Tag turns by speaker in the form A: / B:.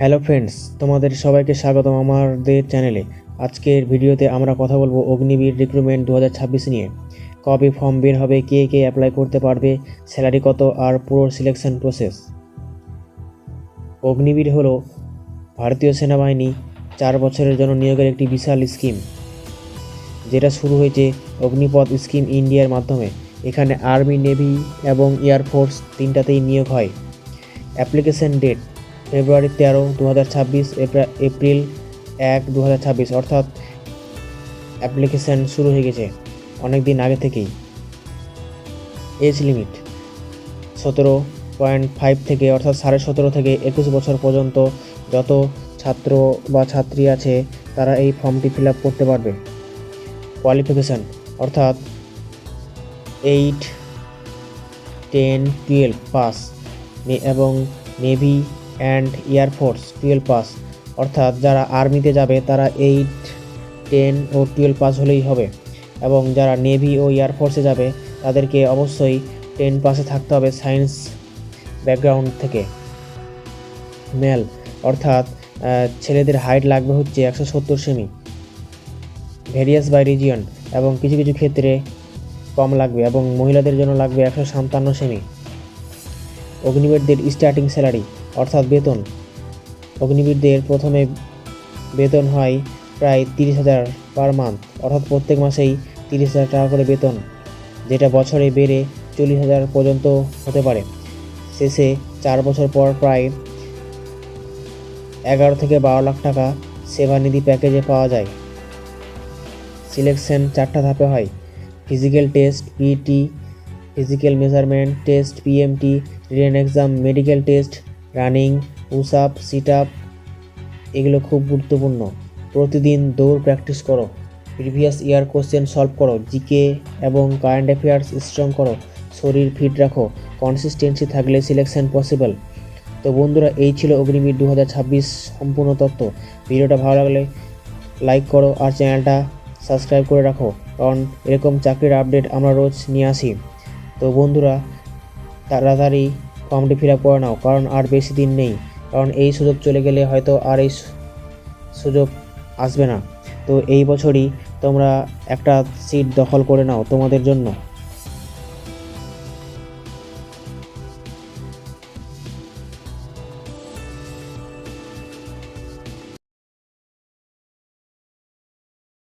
A: Hello friends, তোমাদের সবাইকে স্বাগতম আমাদের চ্যানেলে। আজকের ভিডিওতে আমরা কথা বলবো অগ্নিবীর রিক্রুটমেন্ট 2026 নিয়ে। কবে ফর্ম বের হবে, কে কে অ্যাপ্লাই করতে পারবে, স্যালারি কত আর পুরো সিলেকশন প্রসেস। অগ্নিবীর হলো ভারতীয় সেনাবাহিনী 4 বছরের জন্য নিয়োগের একটি বিশাল স্কিম, যেটা শুরু হয়েছে অগ্নিপথ স্কিম ইন্ডিয়ার মাধ্যমে। এখানে আর্মি, নেভি এবং এয়ারফোর্স তিনটাতেই নিয়োগ হয়। অ্যাপ্লিকেশন ডেট ফেব্রুয়ারি 13, 2026, এপ্রিল 1, 2026, অর্থাৎ অ্যাপ্লিকেশান শুরু হয়ে গেছে অনেক দিন আগে থেকেই। এজ লিমিট 17.5 থেকে অর্থাৎ 17.5 থেকে 21 বছর পর্যন্ত যত ছাত্র বা ছাত্রী আছে তারা এই ফর্মটি ফিল আপ করতে পারবে। কোয়ালিফিকেশান অর্থাৎ 8, 10, 12 পাস এবং নেভি অ্যান্ড এয়ারফোর্স 12 পাস, অর্থাৎ যারা আর্মিতে যাবে তারা 8, 10 ও 12 পাস হলেই হবে, এবং যারা নেভি ও এয়ারফোর্সে যাবে তাদেরকে অবশ্যই 10 পাসে থাকতে হবে সায়েন্স ব্যাকগ্রাউন্ড থেকে। মেল অর্থাৎ ছেলেদের হাইট লাগবে হচ্ছে 170 সেমি, ভেরিয়াস বাই রিজিয়ন, এবং কিছু কিছু ক্ষেত্রে কম লাগবে, এবং মহিলাদের জন্য লাগবে 157 সেমি। অগ্নিবীরদের স্টার্টিং স্যালারি অর্থাৎ বেতন, অগ্নিবীরদের প্রথমে বেতন হয় প্রায় 30,000 পার মান্থ, অর্থাৎ প্রত্যেক মাসেই 30,000 টাকা করে বেতন, যেটা বছরে বেড়ে 40,000 পর্যন্ত হতে পারে। শেষে 4 বছর পর প্রায় 11 থেকে 12 লাখ টাকা সেবানিধি প্যাকেজে পাওয়া যায়। সিলেকশন 4টা ধাপে হয়: physical test, PT, physical measurement test, PMT, written exam, medical test, running, push up, sit up, এগুলো খুব গুরুত্বপূর্ণ। প্রতিদিন দৌড় প্র্যাকটিস করো, প্রিভিয়াস ইয়ার কোশ্চেন সলভ করো, জিকে এবং কারেন্ট অ্যাফেয়ার্স স্ট্রং করো, শরীর ফিট রাখো। কনসিস্টেন্সি থাকলে সিলেকশন পসিবল। তো বন্ধুরা, এই ছিল অগ্নিবীর 2026 সম্পূর্ণ তথ্য। ভিডিওটা ভালো লাগলে লাইক করো আর চ্যানেলটা সাবস্ক্রাইব করে রাখো, কারণ এরকম চাকরির আপডেট আমরা রোজ নিয়ে আসি। তো বন্ধুরা, তাড়াতাড়ি ফর্মটি ফিল আপ করে নাও, কারণ আর বেশি দিন নেই, কারণ এই সুযোগ চলে গেলে হয়তো আর এই সুযোগ আসবে না। তো এই বছরই তোমরা একটা সিট দখল করে নাও তোমাদের জন্য।